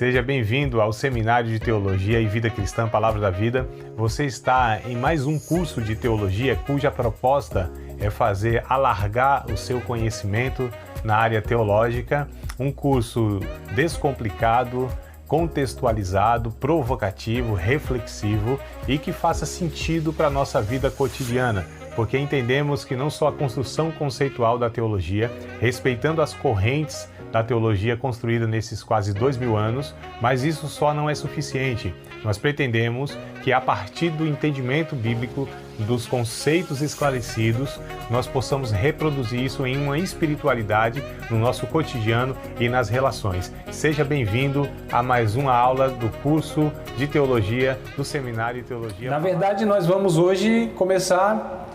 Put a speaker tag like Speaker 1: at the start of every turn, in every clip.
Speaker 1: Seja bem-vindo ao Seminário de Teologia e Vida Cristã Palavra da Vida. Você está em mais um curso de teologia cuja proposta é fazer alargar o seu conhecimento na área teológica, um curso descomplicado, contextualizado, provocativo, reflexivo e que faça sentido para a nossa vida cotidiana, porque entendemos que não só a construção conceitual da teologia, respeitando as correntes da teologia construída nesses quase 2000 anos, mas isso só não é suficiente. Nós pretendemos que a partir do entendimento bíblico, dos conceitos esclarecidos, nós possamos reproduzir isso em uma espiritualidade no nosso cotidiano e nas relações. Seja bem-vindo a mais uma aula do curso de teologia do Seminário de Teologia.
Speaker 2: Na verdade, nós vamos hoje começar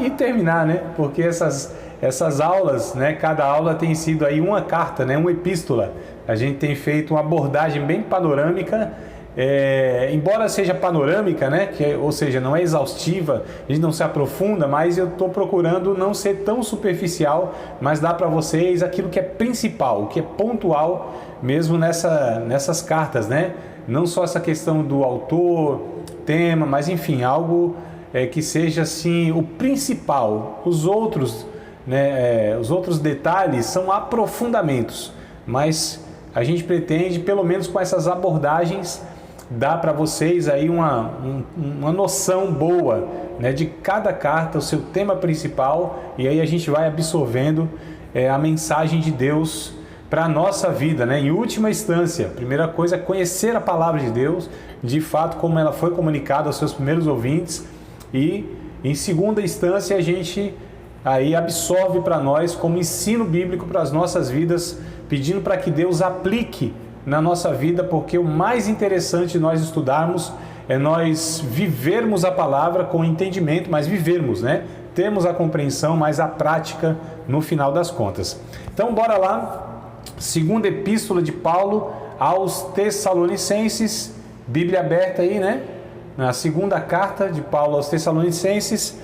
Speaker 2: e terminar, né? Porque essas aulas, né? Cada aula tem sido aí uma carta, né? Uma epístola. A gente tem feito uma abordagem bem panorâmica, embora seja panorâmica, né? Ou seja, não é exaustiva, a gente não se aprofunda, mas eu estou procurando não ser tão superficial, mas dar para vocês aquilo que é principal, o que é pontual mesmo nessas cartas, né? Não só essa questão do autor, tema, mas enfim, algo que seja assim o principal. Os outros detalhes são aprofundamentos, mas a gente pretende, pelo menos com essas abordagens, dar para vocês aí uma noção boa, né, de cada carta, o seu tema principal, e aí a gente vai absorvendo a mensagem de Deus para a nossa vida, né? Em última instância, a primeira coisa é conhecer a palavra de Deus, de fato como ela foi comunicada aos seus primeiros ouvintes, e em segunda instância a gente aí absorve para nós como ensino bíblico para as nossas vidas, pedindo para que Deus aplique na nossa vida, porque o mais interessante de nós estudarmos é nós vivermos a palavra com entendimento, mas vivermos, né? Temos a compreensão, mas a prática no final das contas. Então bora lá, segunda epístola de Paulo aos Tessalonicenses, Bíblia aberta aí, né? Na segunda carta de Paulo aos Tessalonicenses,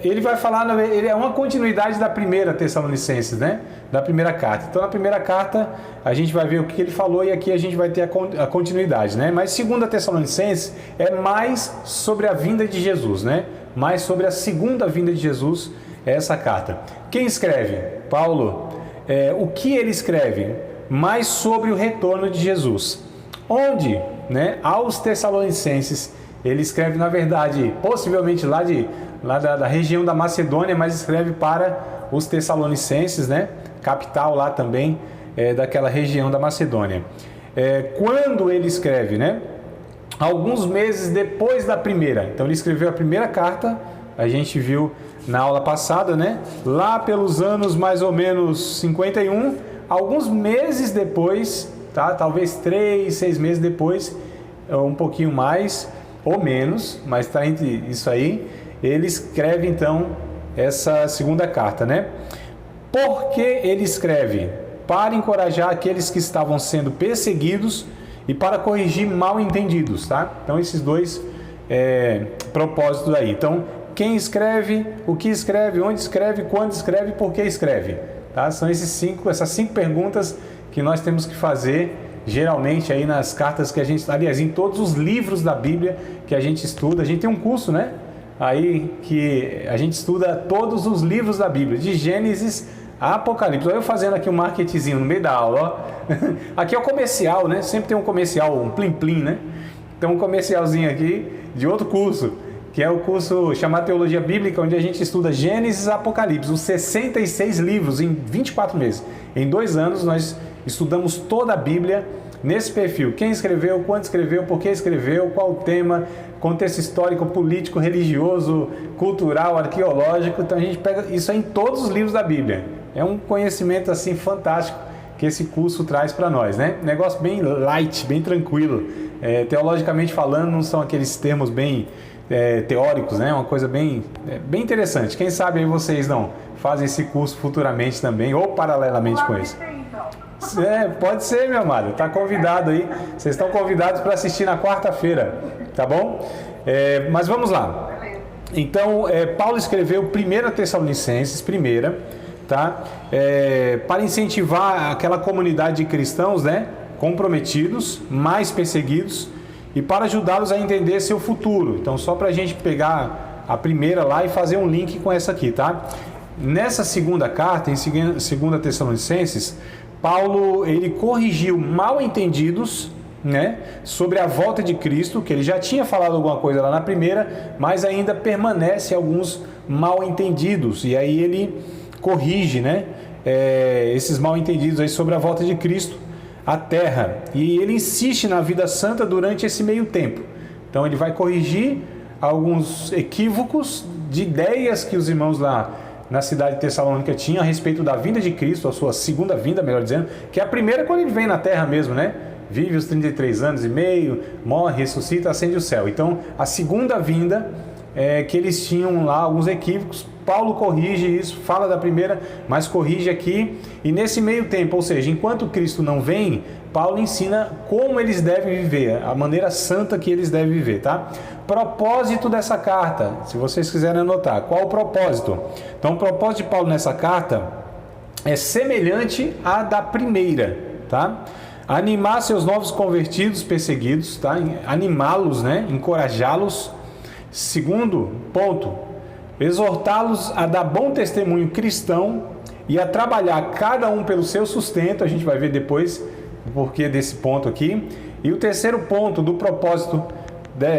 Speaker 2: ele vai falar, ele é uma continuidade da primeira Tessalonicenses, né? Da primeira carta. Então na primeira carta a gente vai ver o que ele falou e aqui a gente vai ter a continuidade, né? Mas segunda Tessalonicenses é mais sobre a vinda de Jesus, né? Mais sobre a segunda vinda de Jesus, essa carta. Quem escreve? Paulo. O que ele escreve? Mais sobre o retorno de Jesus. Onde, né, aos Tessalonicenses, ele escreve, na verdade, possivelmente lá da região da Macedônia, mas escreve para os Tessalonicenses, né, capital lá também daquela região da Macedônia. Quando ele escreve, né, alguns meses depois da primeira, então ele escreveu a primeira carta, a gente viu na aula passada, né, lá pelos anos mais ou menos 51, alguns meses depois, tá? Talvez 3, 6 meses depois, um pouquinho mais ou menos, mas está entre isso aí, ele escreve então essa segunda carta, né? Por que ele escreve? Para encorajar aqueles que estavam sendo perseguidos e para corrigir mal entendidos, tá? Então esses dois propósitos aí. Então, quem escreve, o que escreve, onde escreve, quando escreve, por que escreve, tá? São essas 5 perguntas que nós temos que fazer geralmente aí nas cartas que a gente, aliás, em todos os livros da Bíblia que a gente estuda. A gente tem um curso, né? Aí que a gente estuda todos os livros da Bíblia, de Gênesis a Apocalipse. Olha eu fazendo aqui um marketingzinho no meio da aula, ó. Aqui é o comercial, né? Sempre tem um comercial, um plim-plim, né? Tem um comercialzinho aqui de outro curso, que é o curso chamado Teologia Bíblica, onde a gente estuda Gênesis a Apocalipse, os 66 livros em 24 meses. Em 2 anos nós estudamos toda a Bíblia nesse perfil. Quem escreveu, quando escreveu, por que escreveu, qual o tema, contexto histórico, político, religioso, cultural, arqueológico. Então a gente pega isso em todos os livros da Bíblia. É um conhecimento assim fantástico que esse curso traz para nós, né? Negócio bem light, bem tranquilo. Teologicamente falando, não são aqueles termos bem teóricos, né? Uma coisa bem interessante. Quem sabe aí vocês não fazem esse curso futuramente também, ou paralelamente com isso. Pode ser, meu amado. Está convidado aí. Vocês estão convidados para assistir na quarta-feira, tá bom? Mas vamos lá. Então, Paulo escreveu 1 Tessalonicenses, tá? Para incentivar aquela comunidade de cristãos, né? Comprometidos, mais perseguidos, e para ajudá-los a entender seu futuro. Então, só para a gente pegar a primeira lá e fazer um link com essa aqui, tá? Nessa segunda carta, em 2 Tessalonicenses, Paulo, ele corrigiu mal entendidos, né, sobre a volta de Cristo, que ele já tinha falado alguma coisa lá na primeira, mas ainda permanece alguns mal entendidos, e aí ele corrige, né, esses mal entendidos aí sobre a volta de Cristo à terra, e ele insiste na vida santa durante esse meio tempo. Então ele vai corrigir alguns equívocos de ideias que os irmãos lá na cidade de Tessalônica tinham a respeito da vinda de Cristo, a sua segunda vinda, melhor dizendo, que é a primeira quando ele vem na terra mesmo, né? Vive os 33 anos e meio, morre, ressuscita, ascende o céu. Então, a segunda vinda, que eles tinham lá alguns equívocos, Paulo corrige isso, fala da primeira, mas corrige aqui. E nesse meio tempo, ou seja, enquanto Cristo não vem, Paulo ensina como eles devem viver, a maneira santa que eles devem viver, tá? Propósito dessa carta, se vocês quiserem anotar, qual o propósito? Então, o propósito de Paulo nessa carta é semelhante à da primeira, tá? Animar seus novos convertidos perseguidos, tá? Animá-los, né? Encorajá-los. Segundo ponto, exortá-los a dar bom testemunho cristão e a trabalhar cada um pelo seu sustento. A gente vai ver depois o porquê desse ponto aqui. E o terceiro ponto do propósito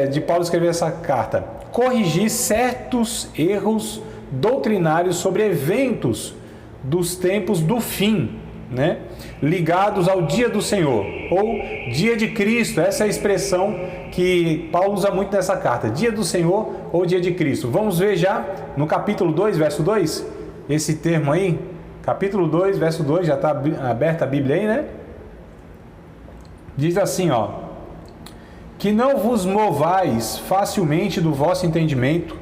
Speaker 2: de Paulo escrever essa carta: corrigir certos erros doutrinários sobre eventos dos tempos do fim, né? Ligados ao dia do Senhor, ou dia de Cristo. Essa é a expressão que Paulo usa muito nessa carta, dia do Senhor ou dia de Cristo. Vamos ver já no capítulo 2, verso 2, esse termo aí, capítulo 2, verso 2, já está aberta a Bíblia aí, né? Diz assim, ó: que não vos movais facilmente do vosso entendimento,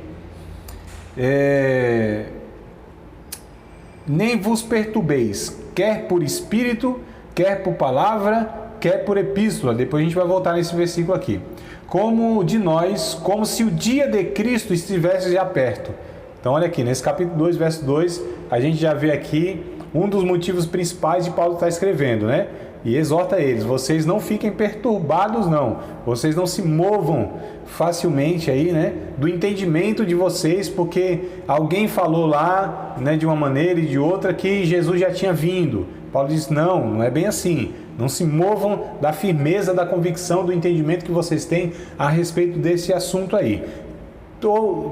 Speaker 2: nem vos perturbeis, quer por espírito, quer por palavra, quer por epístola. Depois a gente vai voltar nesse versículo aqui. Como de nós, como se o dia de Cristo estivesse já perto. Então olha aqui, nesse capítulo 2, verso 2, a gente já vê aqui um dos motivos principais de Paulo estar escrevendo, né? E exorta eles: vocês não fiquem perturbados, não. Vocês não se movam facilmente aí, né, do entendimento de vocês, porque alguém falou lá, né, de uma maneira e de outra que Jesus já tinha vindo. Paulo diz: não é bem assim. Não se movam da firmeza, da convicção, do entendimento que vocês têm a respeito desse assunto aí.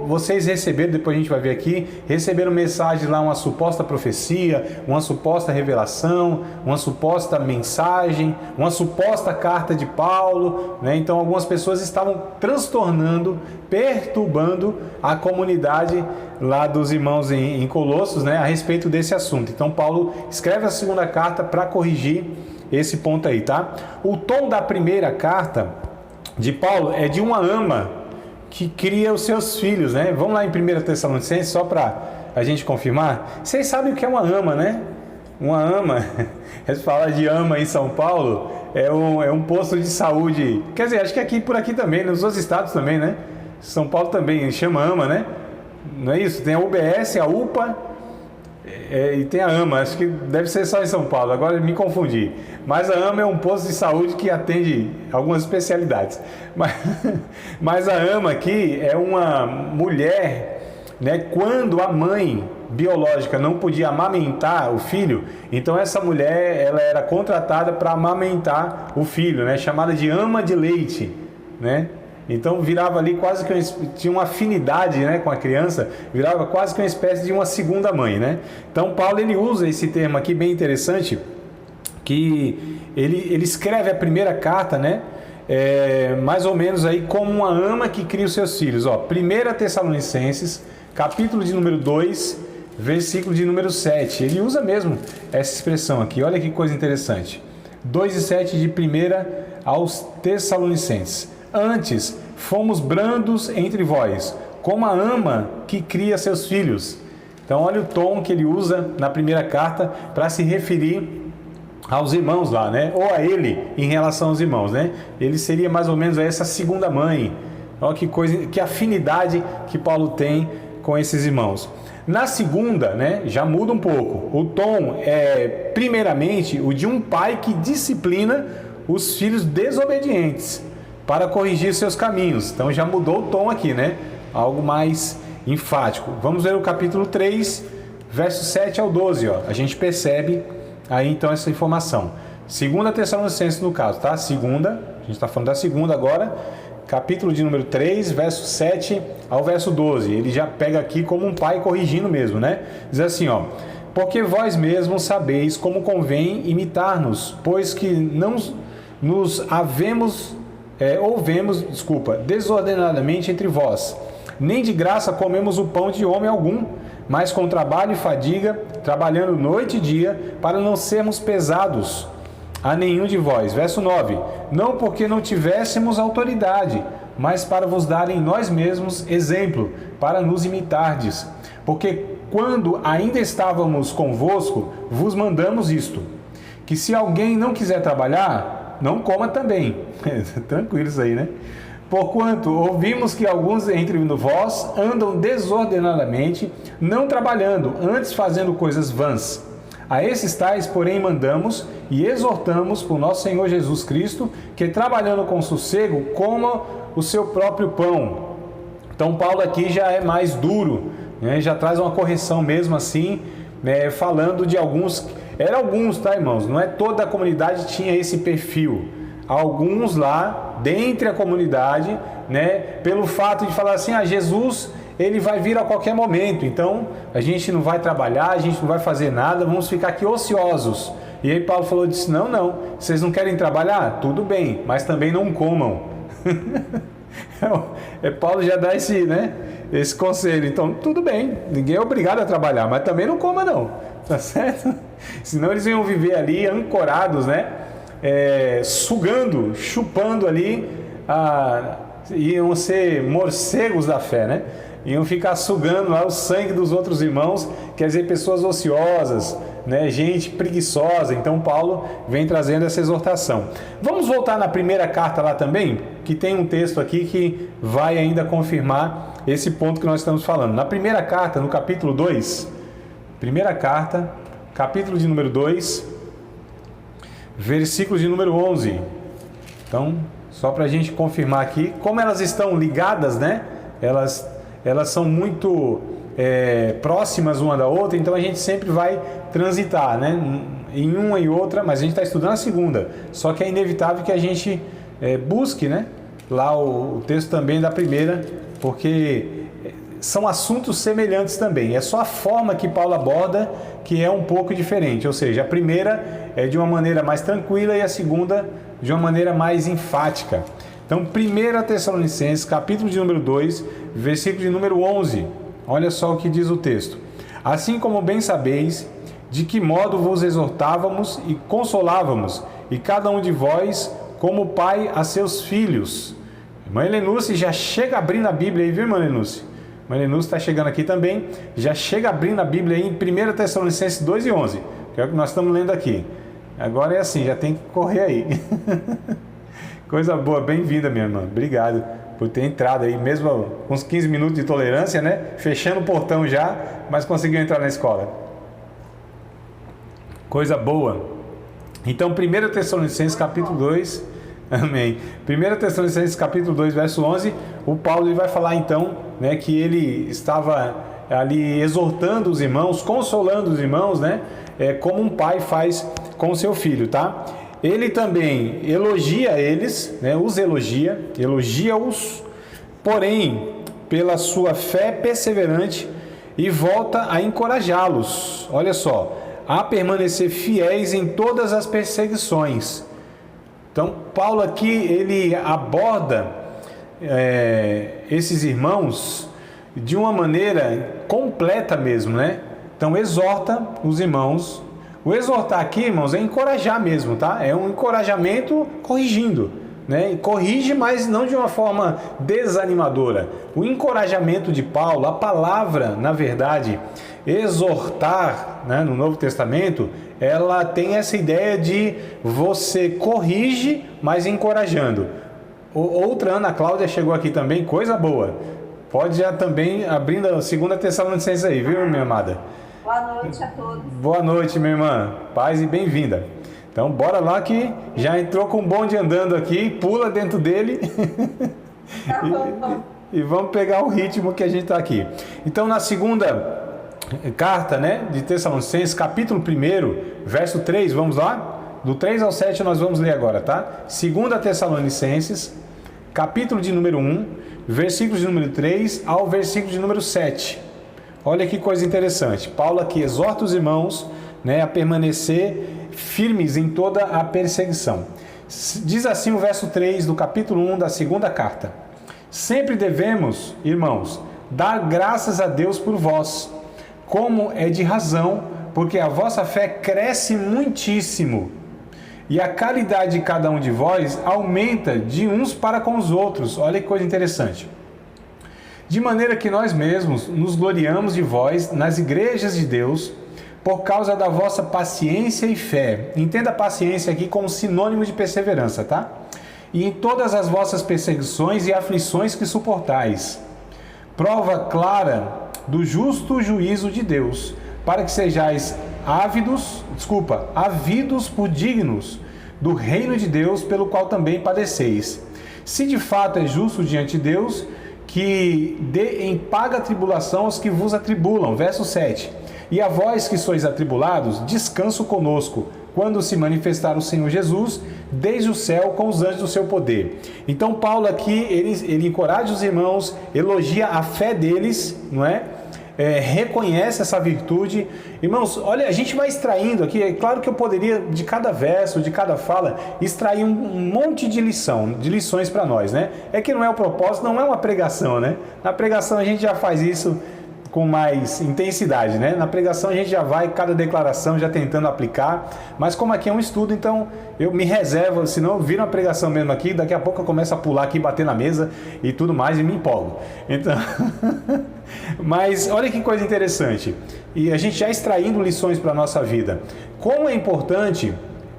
Speaker 2: Vocês receberam, depois a gente vai ver aqui, receberam mensagens lá, uma suposta profecia, uma suposta revelação, uma suposta mensagem, uma suposta carta de Paulo, né? Então algumas pessoas estavam transtornando, perturbando a comunidade lá dos irmãos em Colossos, né, a respeito desse assunto. Então Paulo escreve a segunda carta para corrigir esse ponto aí, tá? O tom da primeira carta de Paulo é de uma ama que cria os seus filhos, né? Vamos lá em 1 Tessalonicenses, só para a gente confirmar. Vocês sabem o que é uma ama, né? Uma ama, eles falam de ama em São Paulo, é um posto de saúde. Quer dizer, acho que aqui por aqui também, nos outros estados também, né? São Paulo também chama ama, né? Não é isso? Tem a UBS, a UPA e tem a ama. Acho que deve ser só em São Paulo, agora me confundi. Mas a ama é um posto de saúde que atende algumas especialidades. Mas a ama aqui é uma mulher, né, quando a mãe biológica não podia amamentar o filho, então essa mulher ela era contratada para amamentar o filho, né, chamada de ama de leite, né? Então virava ali quase que tinha uma afinidade, né, com a criança, virava quase que uma espécie de uma segunda mãe, né? Então Paulo ele usa esse termo aqui bem interessante, que ele escreve a primeira carta, né, mais ou menos aí como uma ama que cria os seus filhos. 1 Tessalonicenses, capítulo de número 2, versículo de número 7. Ele usa mesmo essa expressão aqui. Olha que coisa interessante. 2:7 de 1 aos Tessalonicenses. Antes, fomos brandos entre vós, como a ama que cria seus filhos. Então, olha o tom que ele usa na primeira carta para se referir aos irmãos lá, né? Ou a ele em relação aos irmãos, né? Ele seria mais ou menos essa segunda mãe. Olha que coisa, que afinidade que Paulo tem com esses irmãos. Na segunda, né, já muda um pouco. O tom é, primeiramente, o de um pai que disciplina os filhos desobedientes para corrigir seus caminhos. Então já mudou o tom aqui, né? Algo mais enfático. Vamos ver o capítulo 3, versos 7 ao 12. Ó. A gente percebe aí então essa informação. 2 Tessalonicenses no caso, tá? Segunda, a gente está falando da segunda agora. Capítulo de número 3, verso 7 ao verso 12. Ele já pega aqui como um pai corrigindo mesmo, né? Diz assim, ó: porque vós mesmos sabeis como convém imitar-nos, pois que não nos ouvemos desordenadamente entre vós. Nem de graça comemos o pão de homem algum, mas com trabalho e fadiga, trabalhando noite e dia, para não sermos pesados a nenhum de vós. Verso 9: não porque não tivéssemos autoridade, mas para vos dar em nós mesmos exemplo, para nos imitardes. Porque quando ainda estávamos convosco, vos mandamos isto, que se alguém não quiser trabalhar, não coma também. Tranquilo isso aí, né? Porquanto ouvimos que alguns entre vós andam desordenadamente, não trabalhando, antes fazendo coisas vãs. A esses tais, porém, mandamos e exortamos por nosso Senhor Jesus Cristo, que trabalhando com sossego, coma o seu próprio pão. Então Paulo aqui já é mais duro, né? Já traz uma correção mesmo assim, né? Falando de alguns, eram alguns, tá, irmãos? Não é toda a comunidade tinha esse perfil. Alguns lá, dentre a comunidade, né? Pelo fato de falar assim, Jesus, ele vai vir a qualquer momento, então a gente não vai trabalhar, a gente não vai fazer nada, vamos ficar aqui ociosos. E aí Paulo falou, disse, não, vocês não querem trabalhar? Tudo bem, mas também não comam. Paulo já dá esse conselho, então tudo bem, ninguém é obrigado a trabalhar, mas também não coma não, tá certo? Senão eles iam viver ali ancorados, né? Sugando, chupando ali, iam ser morcegos da fé, né? Iam ficar sugando lá o sangue dos outros irmãos, quer dizer, pessoas ociosas, né? Gente preguiçosa. Então Paulo vem trazendo essa exortação. Vamos voltar na primeira carta lá também, que tem um texto aqui que vai ainda confirmar esse ponto que nós estamos falando. Na primeira carta, no capítulo 2, primeira carta, capítulo de número 2, versículo de número 11. Então, só para a gente confirmar aqui, como elas estão ligadas, né? Elas são muito próximas uma da outra, então a gente sempre vai transitar, né? Em uma e outra, mas a gente está estudando a segunda. Só que é inevitável que a gente busque, né? Lá o texto também da primeira, porque são assuntos semelhantes também. É só a forma que Paulo aborda que é um pouco diferente. Ou seja, a primeira é de uma maneira mais tranquila e a segunda de uma maneira mais enfática. Então, 1 Tessalonicenses, capítulo de número 2, versículo de número 11. Olha só o que diz o texto. Assim como bem sabeis, de que modo vos exortávamos e consolávamos, e cada um de vós como pai a seus filhos. Irmã Helenuce já chega abrindo a Bíblia aí, viu, irmã Helenuce? Irmã Helenuce está chegando aqui também, já chega abrindo a Bíblia aí em 1 Tessalonicenses 2 e 11, que é o que nós estamos lendo aqui. Agora é assim, já tem que correr aí. Coisa boa, bem-vinda, minha irmã. Obrigado por ter entrado aí, mesmo com uns 15 minutos de tolerância, né? Fechando o portão já, mas conseguiu entrar na escola. Coisa boa. Então, 1 Tessalonicenses capítulo 2, amém. 1 Tessalonicenses capítulo 2, verso 11, o Paulo ele vai falar então, né, que ele estava ali exortando os irmãos, consolando os irmãos, né? Como um pai faz com o seu filho, tá? Ele também elogia eles, né, os elogia-os, porém, pela sua fé perseverante e volta a encorajá-los, olha só, a permanecer fiéis em todas as perseguições. Então, Paulo aqui, ele aborda esses irmãos de uma maneira completa mesmo, né? Então, exorta os irmãos. O exortar aqui, irmãos, é encorajar mesmo, tá? É um encorajamento corrigindo, né? Corrige, mas não de uma forma desanimadora. O encorajamento de Paulo, a palavra, na verdade, exortar, né, no Novo Testamento, ela tem essa ideia de você corrige, mas encorajando. Outra Ana Cláudia chegou aqui também, coisa boa. Pode já também abrindo a 2 Tessalonicenses aí, viu, minha amada?
Speaker 3: Boa noite a todos.
Speaker 2: Boa noite, minha irmã. Paz e bem-vinda. Então, bora lá que já entrou com o bonde andando aqui, pula dentro dele.
Speaker 3: Tá bom.
Speaker 2: E vamos pegar o ritmo que a gente está aqui. Então, na segunda carta, né, de Tessalonicenses, capítulo 1, verso 3, vamos lá? Do 3 ao 7 nós vamos ler agora, tá? 2 Tessalonicenses, capítulo de número 1, versículos de número 3 ao versículo de número 7. Olha que coisa interessante. Paulo aqui exorta os irmãos, né, a permanecer firmes em toda a perseguição. Diz assim o verso 3 do capítulo 1 da segunda carta: sempre devemos, irmãos, dar graças a Deus por vós, como é de razão, porque a vossa fé cresce muitíssimo, e a caridade de cada um de vós aumenta de uns para com os outros. Olha que coisa interessante. De maneira que nós mesmos nos gloriamos de vós nas igrejas de Deus, por causa da vossa paciência e fé. Entenda a paciência aqui como sinônimo de perseverança, tá? E em todas as vossas perseguições e aflições que suportais. Prova clara do justo juízo de Deus, para que sejais havidos por dignos do reino de Deus, pelo qual também padeceis. Se de fato é justo diante de Deus, que dê em paga a tribulação aos que vos atribulam. Verso 7. E a vós que sois atribulados, descanso conosco, quando se manifestar o Senhor Jesus, desde o céu com os anjos do seu poder. Então Paulo aqui, ele encoraja os irmãos, elogia a fé deles, não é? Reconhece essa virtude. Irmãos, olha, a gente vai extraindo aqui, é claro que eu poderia de cada verso, de cada fala, extrair um monte de lições para nós, né? É que não é o propósito, não é uma pregação, né? Na pregação a gente já faz isso com mais intensidade, né? Na pregação a gente já vai, cada declaração já tentando aplicar, mas como aqui é um estudo, então eu me reservo, senão eu viro uma pregação mesmo aqui, daqui a pouco eu começo a pular aqui, bater na mesa e tudo mais e me empolgo. Então, mas olha que coisa interessante, e a gente já extraindo lições para a nossa vida. Como é importante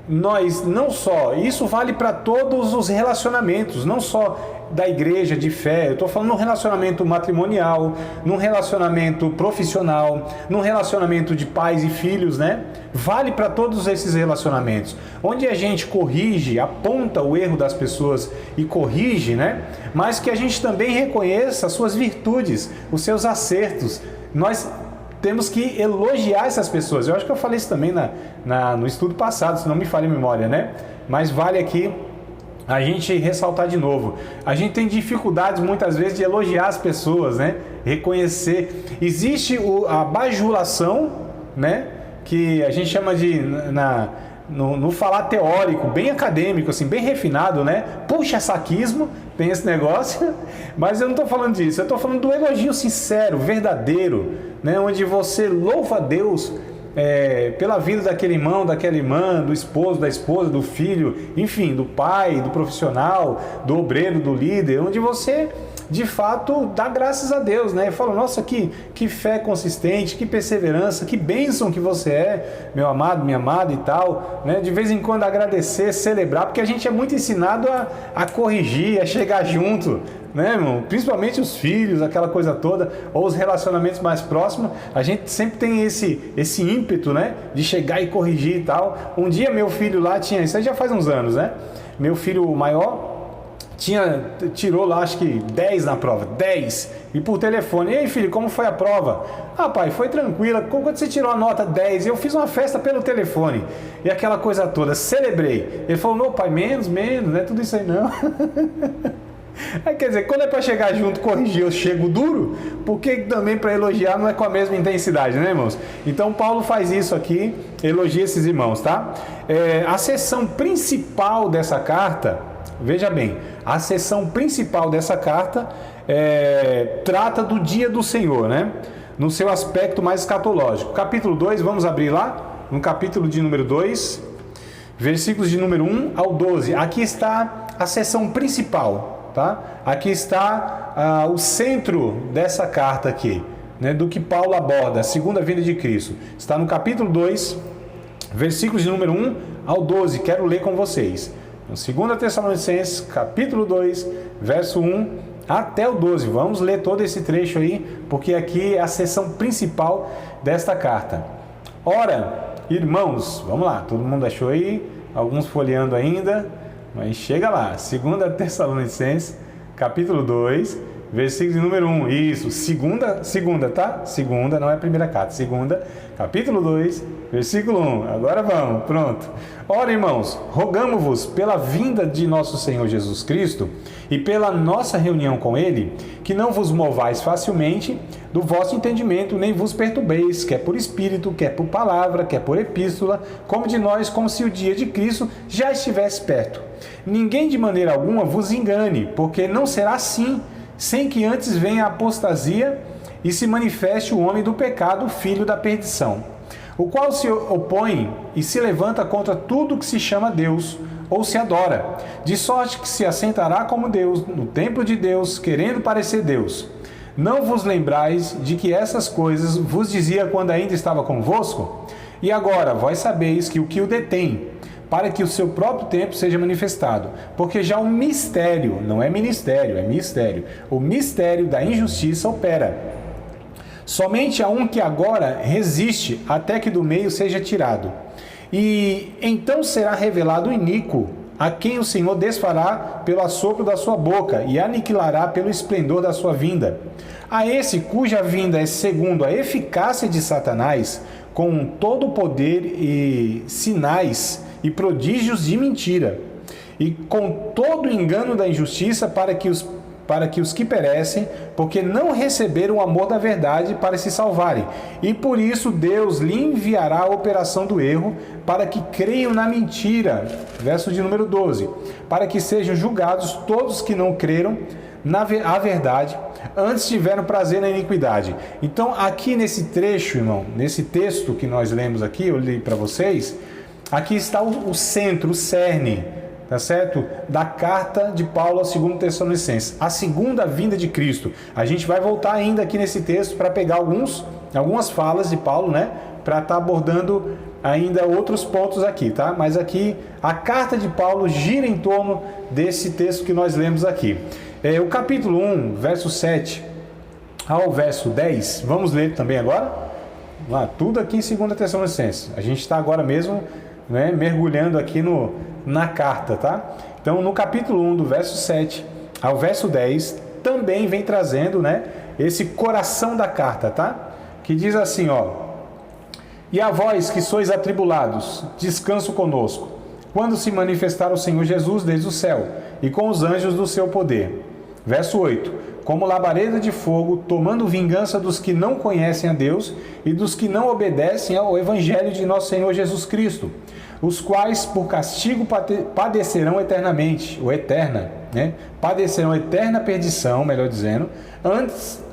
Speaker 2: nós, não só, isso vale para todos os relacionamentos, não só da igreja, de fé, eu estou falando num relacionamento matrimonial, num relacionamento profissional, num relacionamento de pais e filhos, né? Vale para todos esses relacionamentos, onde a gente corrige, aponta o erro das pessoas e corrige, né? Mas que a gente também reconheça as suas virtudes, os seus acertos. Nós temos que elogiar essas pessoas. Eu acho que eu falei isso também no estudo passado, se não me falha a memória, né? Mas vale aqui a gente ressaltar de novo. A gente tem dificuldades muitas vezes de elogiar as pessoas, né? Reconhecer. Existe a bajulação, né? Que a gente chama de, no falar teórico, bem acadêmico, assim, bem refinado, né? Puxa-saquismo, tem esse negócio. Mas eu não estou falando disso. Eu estou falando do elogio sincero, verdadeiro, né? Onde você louva a Deus pela vida daquele irmão, daquela irmã, do esposo, da esposa, do filho, enfim, do pai, do profissional, do obreiro, do líder, onde você de fato dá graças a Deus, né? E fala, nossa, que fé consistente, que perseverança, que bênção que você é, meu amado, minha amada e tal, né? De vez em quando agradecer, celebrar, porque a gente é muito ensinado a corrigir, a chegar junto, né, irmão? Principalmente os filhos, aquela coisa toda, ou os relacionamentos mais próximos, a gente sempre tem esse ímpeto, né, de chegar e corrigir e tal. Um dia meu filho lá tinha, isso aí já faz uns anos, né? Meu filho maior tirou lá, acho que 10 na prova, 10, e por telefone, e aí filho, como foi a prova? Ah pai, foi tranquila, quando você tirou a nota 10, eu fiz uma festa pelo telefone, e aquela coisa toda, celebrei. Ele falou, não pai, menos, não é tudo isso aí não. Aí, quer dizer, quando é para chegar junto, corrigir, eu chego duro, porque também para elogiar não é com a mesma intensidade, né, irmãos? Então Paulo faz isso aqui, elogia esses irmãos, tá? A seção principal dessa carta, veja bem, a seção principal dessa carta trata do dia do Senhor, né? No seu aspecto mais escatológico. Capítulo 2, vamos abrir lá, no capítulo de número 2, versículos de número 1 ao 12. Aqui está a seção principal, tá? Aqui está o centro dessa carta aqui, né? Do que Paulo aborda, a segunda vinda de Cristo. Está no capítulo 2, versículos de número 1 ao 12. Quero ler com vocês. 2 Tessalonicenses, capítulo 2, verso 1 até o 12. Vamos ler todo esse trecho aí, porque aqui é a seção principal desta carta. Ora, irmãos, vamos lá, todo mundo achou aí? Alguns folheando ainda, mas chega lá. 2 Tessalonicenses, capítulo 2, versículo número 1. Isso, segunda, tá? Segunda, não é a primeira carta. Segunda, capítulo 2, versículo 1. Agora vamos, pronto. Ora, irmãos, rogamo-vos pela vinda de nosso Senhor Jesus Cristo e pela nossa reunião com Ele, que não vos movais facilmente do vosso entendimento, nem vos perturbeis, quer por espírito, quer por palavra, quer por epístola, como de nós, como se o dia de Cristo já estivesse perto. Ninguém de maneira alguma vos engane, porque não será assim, sem que antes venha a apostasia e se manifeste o homem do pecado, filho da perdição, o qual se opõe e se levanta contra tudo que se chama Deus ou se adora, de sorte que se assentará como Deus no templo de Deus, querendo parecer Deus. Não vos lembrais de que essas coisas vos dizia quando ainda estava convosco? E agora vós sabeis que o detém, para que o seu próprio tempo seja manifestado, porque já o mistério, não é ministério, é mistério, o mistério da injustiça opera. Somente há um que agora resiste até que do meio seja tirado. E então será revelado o iníquo, a quem o Senhor desfará pelo assopro da sua boca e aniquilará pelo esplendor da sua vinda. A esse cuja vinda é segundo a eficácia de Satanás, com todo o poder e sinais e prodígios de mentira, e com todo o engano da injustiça para que os que perecem, porque não receberam o amor da verdade para se salvarem. E por isso Deus lhe enviará a operação do erro, para que creiam na mentira. Verso de número 12. Para que sejam julgados todos que não creram na verdade, antes tiveram prazer na iniquidade. Então, aqui nesse trecho, irmão, nesse texto que nós lemos aqui, eu li para vocês, aqui está o centro, o cerne, tá certo? Da carta de Paulo aos 2 Tessalonicenses, a segunda vinda de Cristo. A gente vai voltar ainda aqui nesse texto para pegar algumas falas de Paulo, né? Para estar abordando ainda outros pontos aqui, tá? Mas aqui a carta de Paulo gira em torno desse texto que nós lemos aqui. O capítulo 1, verso 7 ao verso 10, vamos ler também agora? Lá, tudo aqui em 2 Tessalonicenses. A gente está agora mesmo, né, mergulhando aqui na carta, tá? Então, no capítulo 1, do verso 7 ao verso 10, também vem trazendo, né, esse coração da carta, tá? Que diz assim, ó: E a vós que sois atribulados, descanso conosco, quando se manifestar o Senhor Jesus desde o céu, e com os anjos do seu poder. Verso 8: Como labareda de fogo, tomando vingança dos que não conhecem a Deus e dos que não obedecem ao Evangelho de nosso Senhor Jesus Cristo, os quais por castigo padecerão eternamente, ou eterna, né? Padecerão eterna perdição, melhor dizendo,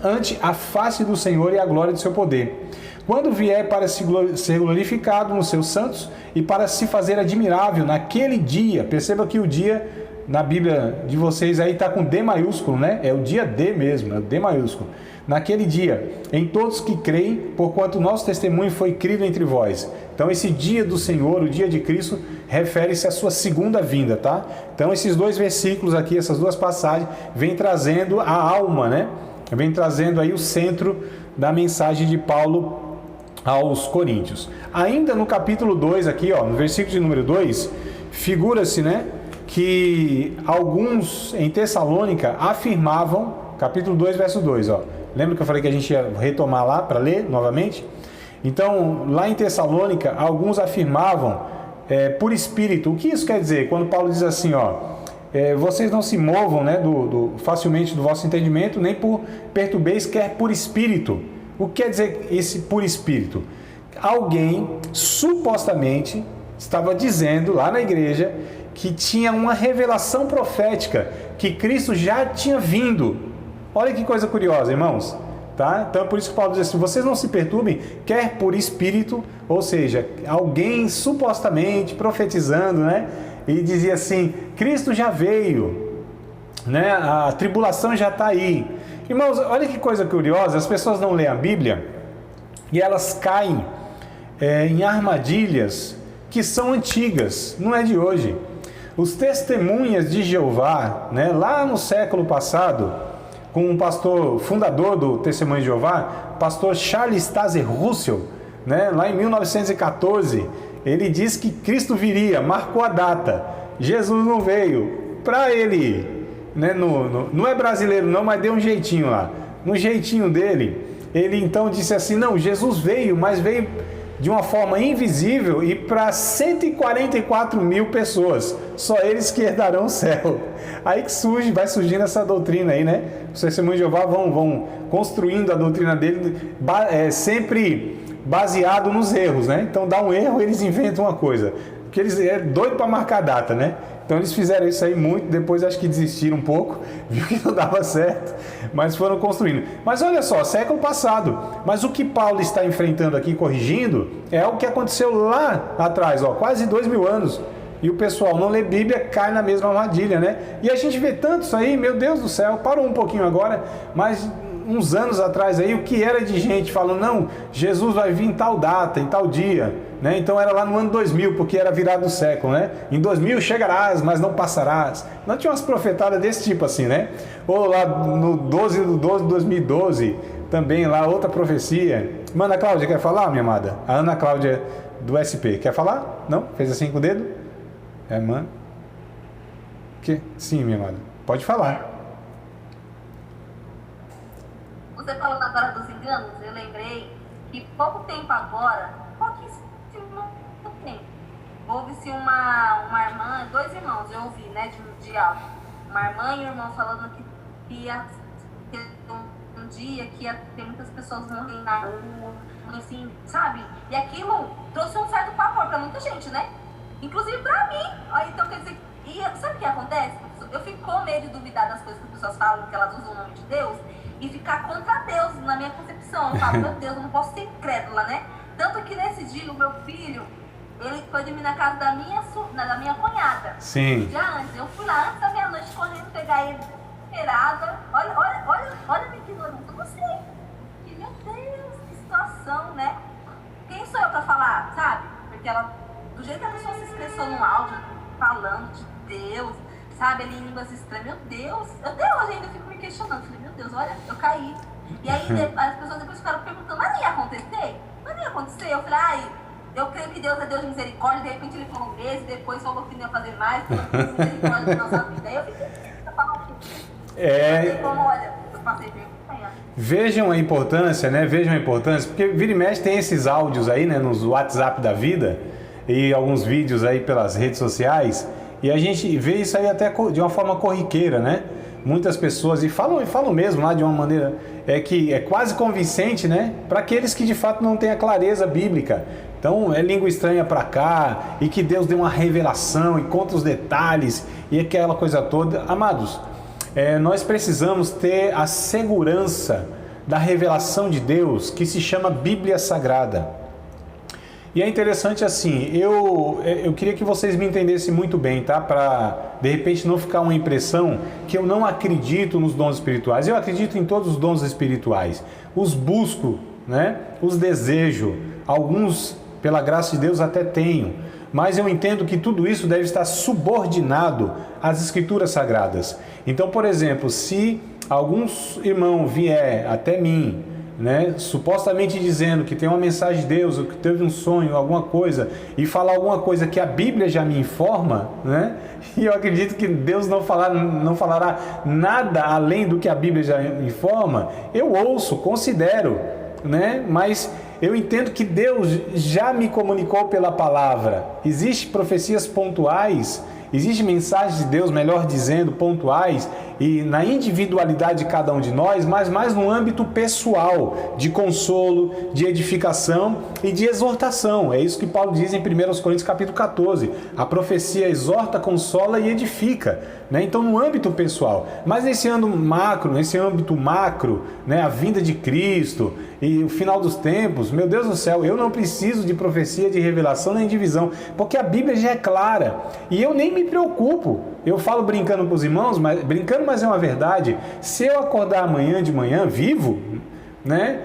Speaker 2: ante a face do Senhor e a glória do seu poder, quando vier para ser glorificado nos seus santos e para se fazer admirável naquele dia. Perceba que o dia na Bíblia de vocês aí está com D maiúsculo, né? É o dia D mesmo, é o D maiúsculo. Naquele dia, em todos que creem, porquanto o nosso testemunho foi crido entre vós. Então esse dia do Senhor, o dia de Cristo, refere-se à sua segunda vinda, tá? Então esses dois versículos aqui, essas duas passagens, vêm trazendo a alma, né? Vem trazendo aí o centro da mensagem de Paulo aos Coríntios. Ainda no capítulo 2 aqui, ó, no versículo de número 2, figura-se, né, que alguns em Tessalônica afirmavam, capítulo 2, verso 2, ó. Lembra que eu falei que a gente ia retomar lá para ler novamente? Então, lá em Tessalônica, alguns afirmavam por espírito. O que isso quer dizer? Quando Paulo diz assim, ó, vocês não se movam, né, facilmente do vosso entendimento, nem por perturbeis, quer por espírito. O que quer dizer esse por espírito? Alguém supostamente estava dizendo lá na igreja que tinha uma revelação profética, que Cristo já tinha vindo. Olha que coisa curiosa, irmãos. Tá? Então é por isso que Paulo diz assim: vocês não se perturbem, quer por espírito, ou seja, alguém supostamente profetizando, né? E dizia assim: Cristo já veio, né? A tribulação já está aí. Irmãos, olha que coisa curiosa, as pessoas não leem a Bíblia e elas caem em armadilhas que são antigas, não é de hoje. Os testemunhas de Jeová, né, lá no século passado, com um pastor fundador do Testemunho de Jeová, pastor Charles Taze Russell, né? Lá em 1914, ele disse que Cristo viria, marcou a data, Jesus não veio, para ele, né? Não é brasileiro não, mas deu um jeitinho lá, no jeitinho dele, ele então disse assim, não, Jesus veio, mas veio de uma forma invisível e para 144 mil pessoas, só eles que herdarão o céu. Aí que vai surgindo essa doutrina aí, né? Os Testemunhos de Jeová vão construindo a doutrina dele, sempre baseado nos erros, né? Então dá um erro, eles inventam uma coisa, porque eles é doido para marcar a data, né? Então eles fizeram isso aí muito, depois acho que desistiram um pouco, viu que não dava certo, mas foram construindo. Mas olha só, século passado, mas o que Paulo está enfrentando aqui, corrigindo, é o que aconteceu lá atrás, ó, quase 2000 anos. E o pessoal não lê Bíblia, cai na mesma armadilha, né? E a gente vê tanto isso aí, meu Deus do céu, parou um pouquinho agora, mas uns anos atrás aí, o que era de gente falando, não, Jesus vai vir em tal data, em tal dia, né? Então era lá no ano 2000, porque era virado do século, né? Em 2000 chegarás, mas não passarás. Não tinha umas profetadas desse tipo assim, né? Ou lá no 12/12 de 2012, também lá outra profecia. Ana Cláudia, quer falar, minha amada? A Ana Cláudia do SP, quer falar? Não? Fez assim com o dedo? É, mano? Que? Sim, minha amada. Pode falar.
Speaker 3: Você falando agora dos enganos, eu lembrei que pouco tempo agora, pouquíssimo tempo, houve-se uma irmã, dois irmãos, eu ouvi, né, de áudio, uma irmã e um irmão falando que ia ter um dia que ia ter muitas pessoas morrendo na rua, assim, sabe? E aquilo trouxe um certo pavor para muita gente, né? Inclusive para mim. Aí, então, quer dizer, sabe o que acontece? Eu fico com medo de duvidar das coisas que as pessoas falam, que elas usam o nome de Deus, e ficar contra Deus na minha concepção. Eu falo, meu Deus, eu não posso ser incrédula, né? Tanto que nesse dia o meu filho, ele foi dormir na casa da minha cunhada.
Speaker 2: Sim.
Speaker 3: Já antes, eu fui lá antes da meia-noite correndo pegar ele desesperada. Olha a minha ignorância, eu não sei. E meu Deus, que situação, né? Quem sou eu pra falar, sabe? Porque ela, do jeito que a pessoa se expressou no áudio, falando de Deus, sabe, ali em línguas estranhas, meu Deus, até hoje ainda fico me questionando, falei, meu Deus, olha, eu caí. E aí as pessoas depois ficaram perguntando, mas não ia acontecer? Mas não ia acontecer? Eu falei, ai, eu creio que Deus é Deus de misericórdia, de repente ele falou um mês, depois falou que não ia fazer mais, falou que misericórdia na nossa vida. Aí eu fiquei, como, olha, eu passei vergonha.
Speaker 2: Vejam a importância, né? Vejam a importância, porque vira e mexe tem esses áudios aí, né, nos WhatsApp da vida e alguns vídeos aí pelas redes sociais. E a gente vê isso aí até de uma forma corriqueira, né? Muitas pessoas, e falam mesmo lá de uma maneira que é quase convincente, né? Para aqueles que de fato não têm a clareza bíblica. Então é língua estranha para cá, e que Deus deu uma revelação e conta os detalhes e aquela coisa toda. Amados, nós precisamos ter a segurança da revelação de Deus, que se chama Bíblia Sagrada. E é interessante assim, eu queria que vocês me entendessem muito bem, tá? Para, de repente, não ficar uma impressão que eu não acredito nos dons espirituais. Eu acredito em todos os dons espirituais. Os busco, né? Os desejo. Alguns, pela graça de Deus, até tenho. Mas eu entendo que tudo isso deve estar subordinado às Escrituras Sagradas. Então, por exemplo, se alguns irmãos vier até mim, né, supostamente dizendo que tem uma mensagem de Deus, ou que teve um sonho, alguma coisa, e falar alguma coisa que a Bíblia já me informa, né, e eu acredito que Deus não falará nada além do que a Bíblia já informa, eu ouço, considero, né, mas eu entendo que Deus já me comunicou pela palavra. Existem profecias pontuais, existem mensagens de Deus, melhor dizendo, pontuais, e na individualidade de cada um de nós, mas mais no âmbito pessoal, de consolo, de edificação e de exortação. É isso que Paulo diz em 1 Coríntios capítulo 14. A profecia exorta, consola e edifica, né? Então no âmbito pessoal. Mas nesse âmbito macro, né? A vinda de Cristo e o final dos tempos, meu Deus do céu, eu não preciso de profecia, de revelação nem de visão, porque a Bíblia já é clara. E eu nem me preocupo. Eu falo brincando com os irmãos, mas é uma verdade. Se eu acordar amanhã de manhã vivo, né?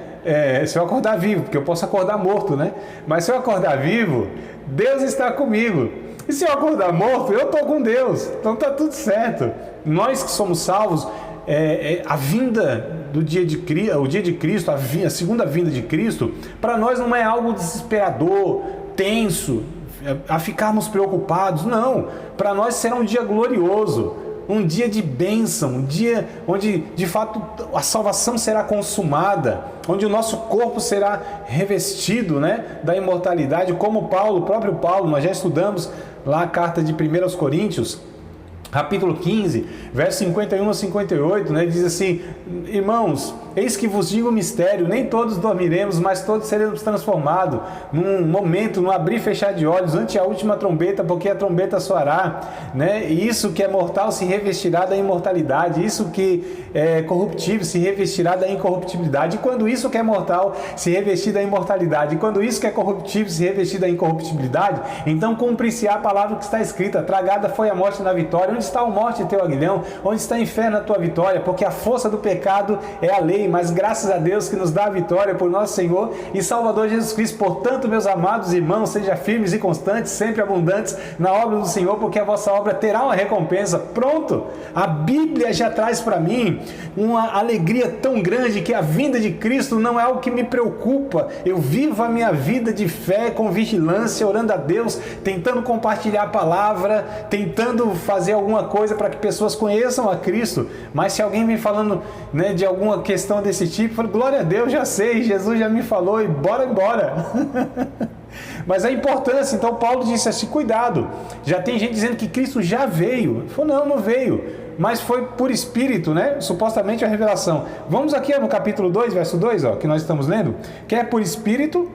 Speaker 2: Se eu acordar vivo, porque eu posso acordar morto, né? Mas se eu acordar vivo, Deus está comigo. E se eu acordar morto, eu estou com Deus. Então está tudo certo. Nós que somos salvos, a vinda do dia de Cristo, o dia de Cristo, a segunda vinda de Cristo, para nós não é algo desesperador, tenso, a ficarmos preocupados. Não, para nós será um dia glorioso, um dia de bênção, um dia onde de fato a salvação será consumada, onde o nosso corpo será revestido, né, da imortalidade, como o próprio Paulo, nós já estudamos lá a carta de 1 Coríntios, capítulo 15, verso 51 a 58, né, diz assim: irmãos, eis que vos digo um mistério, nem todos dormiremos, mas todos seremos transformados, num momento, num abrir e fechar de olhos, ante a última trombeta, porque a trombeta soará, né, e isso que é mortal se revestirá da imortalidade, isso que é corruptível se revestirá da incorruptibilidade, e quando isso que é mortal se revestir da imortalidade, e quando isso que é corruptível se revestir da incorruptibilidade, então cumprir-se-á a palavra que está escrita: tragada foi a morte na vitória. Onde está a morte, teu aguilhão? Onde está o inferno, a tua vitória? Porque a força do pecado é a lei, mas graças a Deus que nos dá a vitória por nosso Senhor e Salvador Jesus Cristo. Portanto, meus amados irmãos, sejam firmes e constantes, sempre abundantes na obra do Senhor, porque a vossa obra terá uma recompensa. Pronto! A Bíblia já traz para mim uma alegria tão grande que a vinda de Cristo não é algo que me preocupa. Eu vivo a minha vida de fé com vigilância, orando a Deus, tentando compartilhar a palavra, tentando fazer alguma coisa para que pessoas conheçam a Cristo. Mas se alguém vem falando, né, de alguma questão desse tipo, eu falo: glória a Deus, já sei, Jesus já me falou, e bora embora. Mas a importância, então Paulo disse assim: cuidado, já tem gente dizendo que Cristo já veio. Ele falou: não veio, mas foi por Espírito, né? Supostamente a revelação. Vamos aqui no capítulo 2, verso 2, que nós estamos lendo: quer por Espírito,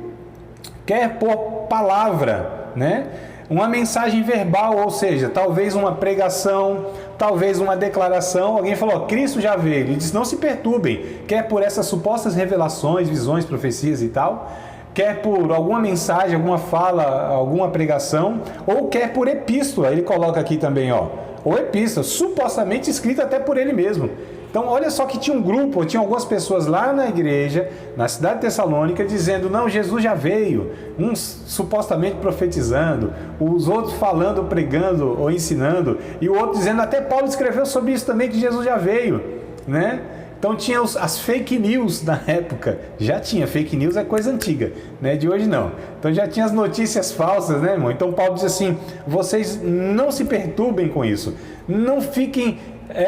Speaker 2: quer por palavra, né? Uma mensagem verbal, ou seja, talvez uma pregação, talvez uma declaração. Alguém falou: Cristo já veio. Ele disse: não se perturbem, quer por essas supostas revelações, visões, profecias e tal, quer por alguma mensagem, alguma fala, alguma pregação, ou quer por epístola. Ele coloca aqui também, ou epístola, supostamente escrita até por ele mesmo. Então, olha só que tinha um grupo, tinha algumas pessoas lá na igreja, na cidade de Tessalônica, dizendo: não, Jesus já veio. Uns supostamente profetizando, os outros falando, pregando ou ensinando, e o outro dizendo, até Paulo escreveu sobre isso também, que Jesus já veio, né? Então tinha as fake news na época, já tinha, fake news é coisa antiga, né? De hoje não. Então já tinha as notícias falsas, né, irmão? Então Paulo diz assim: vocês não se perturbem com isso, não fiquem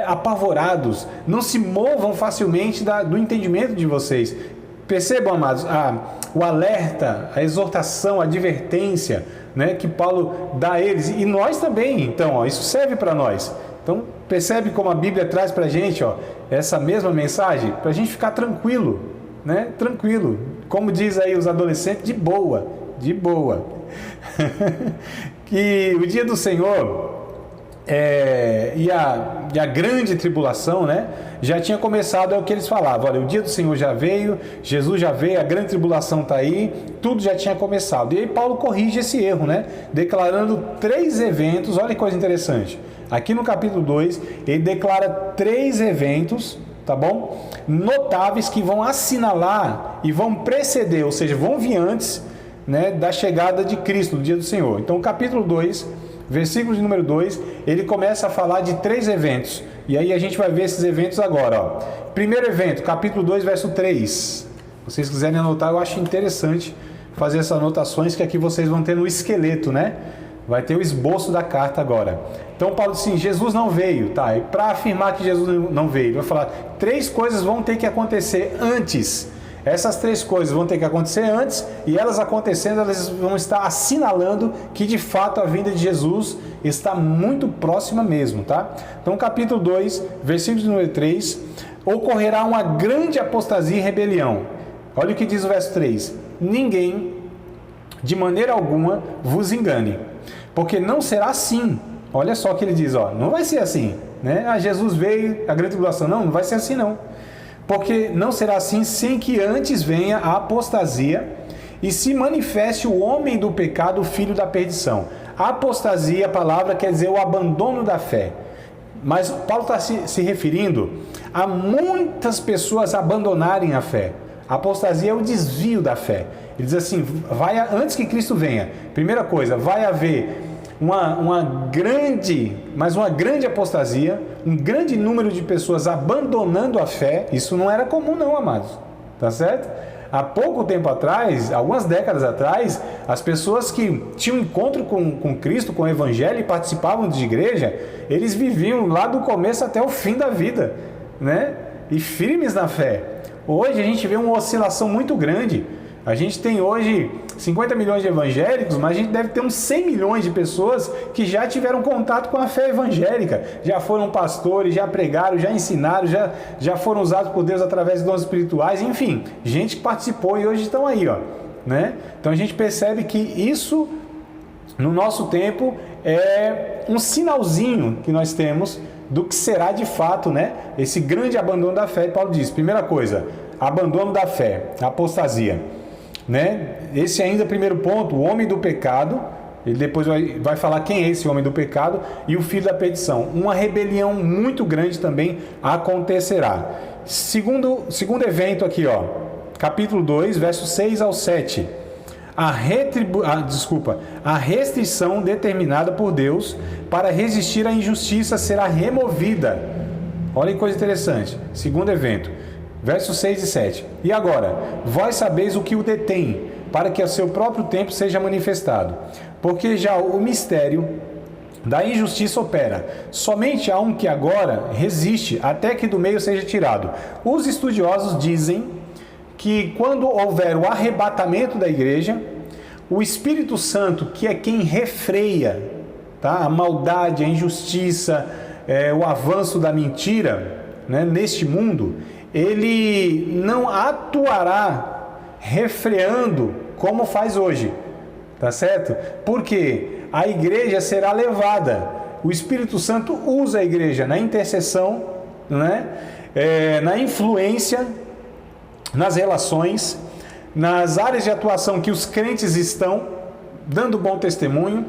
Speaker 2: apavorados, não se movam facilmente do entendimento de vocês. Percebam, amados, o alerta, a exortação, a advertência, né, que Paulo dá a eles, e nós também. Então, isso serve para nós. Então, percebe como a Bíblia traz para a gente, essa mesma mensagem, para a gente ficar tranquilo, né? Tranquilo, como diz aí os adolescentes, de boa, que o dia do Senhor e a grande tribulação, né, já tinha começado. É o que eles falavam: olha, o dia do Senhor já veio, Jesus já veio, a grande tribulação está aí, tudo já tinha começado. E aí Paulo corrige esse erro, né, declarando 3 eventos. Olha que coisa interessante, aqui no capítulo 2 ele declara 3 eventos, tá bom, notáveis, que vão assinalar e vão preceder, ou seja, vão vir antes, né, da chegada de Cristo, do dia do Senhor. Então, capítulo 2, versículo de número 2, ele começa a falar de 3 eventos. E aí a gente vai ver esses eventos agora. Primeiro evento, capítulo 2, verso 3. Se vocês quiserem anotar, eu acho interessante fazer essas anotações, que aqui vocês vão ter no esqueleto, né? Vai ter o esboço da carta agora. Então Paulo diz assim: Jesus não veio, tá? E para afirmar que Jesus não veio, ele vai falar 3 coisas vão ter que acontecer antes. Essas 3 coisas vão ter que acontecer antes, e elas acontecendo, elas vão estar assinalando que de fato a vinda de Jesus está muito próxima mesmo, tá? Então, capítulo 2, versículo número 3: ocorrerá uma grande apostasia e rebelião. Olha o que diz o verso 3: ninguém, de maneira alguma, vos engane, porque não será assim. Olha só o que ele diz, não vai ser assim, né? Jesus veio, a grande tribulação, não vai ser assim não. Porque não será assim, sem que antes venha a apostasia e se manifeste o homem do pecado, o filho da perdição. A apostasia, a palavra quer dizer o abandono da fé. Mas Paulo está se referindo a muitas pessoas abandonarem a fé. A apostasia é o desvio da fé. Ele diz assim: antes que Cristo venha, primeira coisa, vai haver uma grande apostasia, um grande número de pessoas abandonando a fé. Isso não era comum não, amados, tá certo? Há pouco tempo atrás, algumas décadas atrás, as pessoas que tinham encontro com Cristo, com o Evangelho e participavam de igreja, eles viviam lá do começo até o fim da vida, né? E firmes na fé. Hoje a gente vê uma oscilação muito grande. A gente tem hoje 50 milhões de evangélicos, mas a gente deve ter uns 100 milhões de pessoas que já tiveram contato com a fé evangélica, já foram pastores, já pregaram, já ensinaram, já foram usados por Deus através de dons espirituais, enfim, gente que participou e hoje estão aí, ó, né? Então a gente percebe que isso, no nosso tempo, é um sinalzinho que nós temos do que será de fato, né, esse grande abandono da fé. E Paulo diz, primeira coisa, abandono da fé, apostasia. Né? Esse ainda é o primeiro ponto, o homem do pecado. Ele depois vai falar quem é esse homem do pecado e o filho da perdição. Uma rebelião muito grande também acontecerá. Segundo evento aqui, ó, capítulo 2, versos 6 ao 7. A restrição determinada por Deus para resistir à injustiça será removida. Olha que coisa interessante. Segundo evento, versos 6 e 7. E agora, vós sabeis o que o detém, para que a seu próprio tempo seja manifestado. Porque já o mistério da injustiça opera. Somente há um que agora resiste, até que do meio seja tirado. Os estudiosos dizem que quando houver o arrebatamento da igreja, o Espírito Santo, que é quem refreia, tá, a maldade, a injustiça, o avanço da mentira, né, neste mundo, ele não atuará refreando como faz hoje, tá certo? Porque a igreja será levada, o Espírito Santo usa a igreja na intercessão, né? Na influência, nas relações, nas áreas de atuação que os crentes estão dando bom testemunho,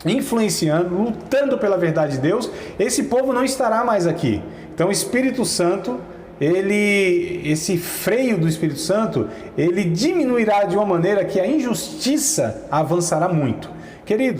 Speaker 2: influenciando, lutando pela verdade de Deus. Esse povo não estará mais aqui. Então o Espírito Santo, esse freio do Espírito Santo, ele diminuirá de uma maneira que a injustiça avançará muito. Querido,